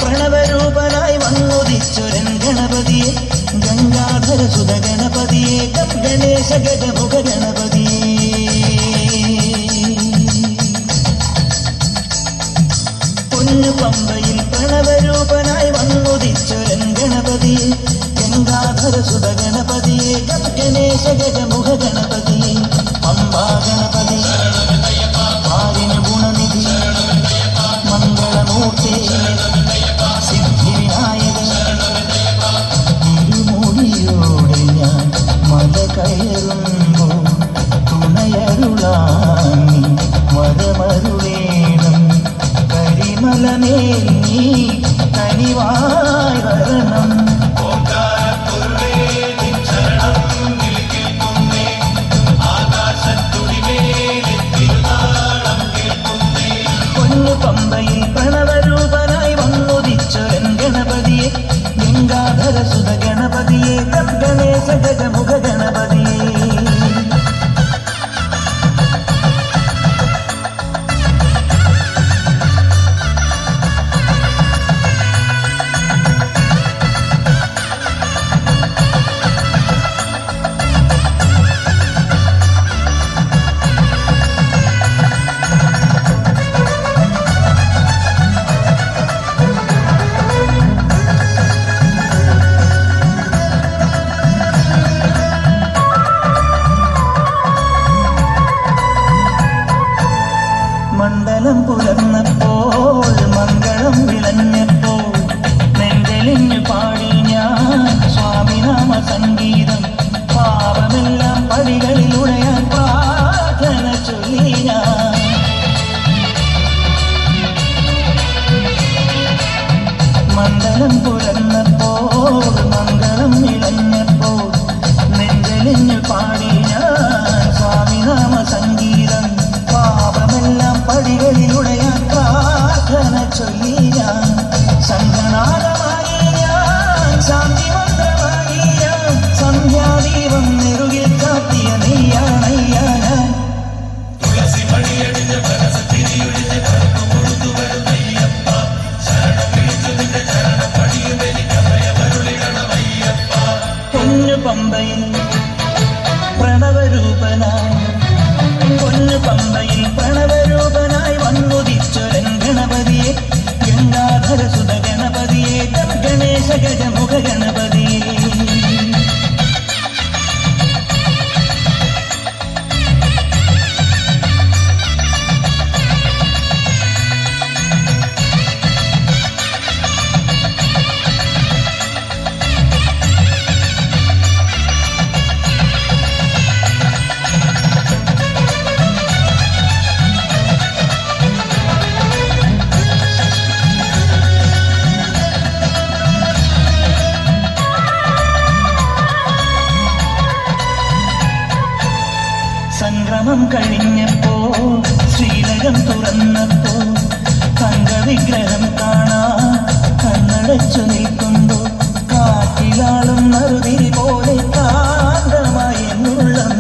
പ്രണവരൂപനായി വന്നുദിച്ചൊരൻ ഗണപതിയെ ഗംഗാധര സുത ഗണപതിയെ ഗണേശ ഗജമുഖ ഗണപതിയെ പൊന്നു പമ്പയിൽ പ്രണവരൂപനായി വന്നുദിച്ചൊരൻ ഗണപതിയെ ഗംഗാധര സുത ഗണപതിയെ ഗണേശ ഗജമുഖ ഗണപതിയെ പമ്പാ ഗണപതി ആരിന് ഗുണനിധി മംഗളമൂർത്തി സിദ്ധിവിനായക ഇരുമുടിയോടെ ഞാൻ മല കയറുമ്പോൾ തുണയരുളാങ്ങി വരമരുളേണം കരിമലമേൽ നീ കനിവായി വരണം പമ്പയിൽ പ്രണവരൂപനായി വന്നുദിച്ചൊരൻ ഗണപതിയെ ഗംഗാധര സുത ഗണപതിയെ ഗണേശ ഗജമുഖ ഗണപതിയെ മണ്ഡലം പുലർന്നപ്പോൾ മംഗളം വിളഞ്ഞപ്പോൾ നെഞ്ചലിഞ്ഞു പാടി ഞാൻ സ്വാമിനാമ സംഗീതം പാപമെല്ലാം പടികളിലുടയാൻ പ്രാർത്ഥന ചൊല്ലി ഞാൻ മണ്ഡലം പുലർന്നപ്പോൾ മംഗളം വിളഞ്ഞപ്പോൾ നെഞ്ചലിഞ്ഞു പാടി ഞാൻ സ്വാമിനാമ സംഗീതം പാപമെല്ലാം പടികളിലുടയാൻ പ്രാർത്ഥന ചൊല്ലി ഞാൻ സംഘനാദമായി ഞാൻ ശാന്തി മന്ത്രമായി ഞാൻ സന്ധ്യാദീപം നെറുകിൽ കാത്തിയ നെയ്യാണയ്യ ഞാൻ പൊന്നു പമ്പയിൽ പ്രണവരൂപനായി പൊന്നു പമ്പയിൽ പ്രണവരൂപനായി വന്നുദിച്ചൊരൻ ഗണപതിയെ ഗംഗാധര സുത ഗണപതിയെ ഗണേശ ഗജമുഖ ഗണപതിയെ സംക്രമം കഴിഞ്ഞപ്പോൾ ശ്രീലകം തുറന്നപ്പോൾ തങ്കവിഗ്രഹം കാണാൻ കണ്ണടച്ചു നിൽക്കുമ്പോൾ കാറ്റിലാളും മറുതിരി പോലെ കാന്തമായി എന്നുള്ളം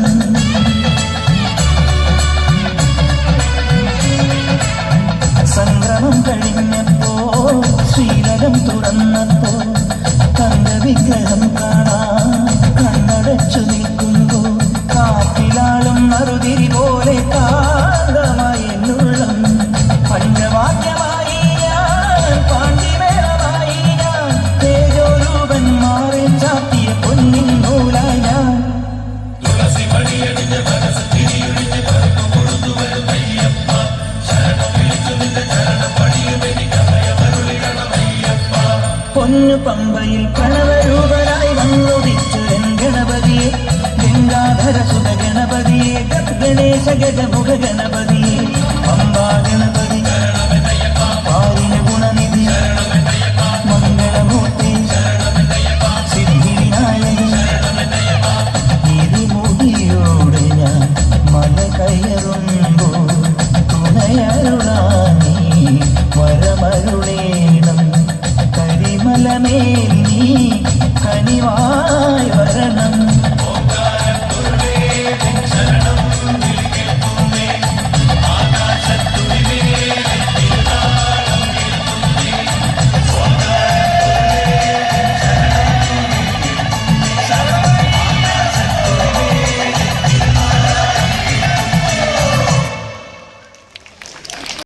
സംക്രമം കഴിഞ്ഞപ്പോൾ ശ്രീലകം തുറന്നപ്പോൾ തങ്കവിഗ്രഹം കാണാൻ കണ്ണടച്ചു നിൽക്കുമ്പോൾ കാറ്റിലാളും മറുതിരി പോലെ കാന്തമായി എന്നുള്ളം പഞ്ചവാക്യമായി ഞാൻ പാണ്ഡിമേളമായി ഞാൻ തേജോരൂപൻ മാറി ചാത്തിയ പൊന്നിൻ നൂലായി ഞാൻ പൊന്നു പമ്പയിൽ പ്രണവരൂപനായി വന്നുദിച്ചൊരൻ ഗണപതിയെ ഗംഗാധര സുത ഗണപതിയെ ഗണേശ ഗജമുഖ ഗണപതിയെ പമ്പാ ഗണപതി ആരിന് ഗുണനിധി മംഗളമൂർത്തി സിദ്ധിവിനായക ഇരുമുടിയോടെ ഞാൻ മല കയറുമ്പോൾ തുണയരുളാങ്ങി വരമരുളേണം കരിമലമേൽ നീ കനിവാ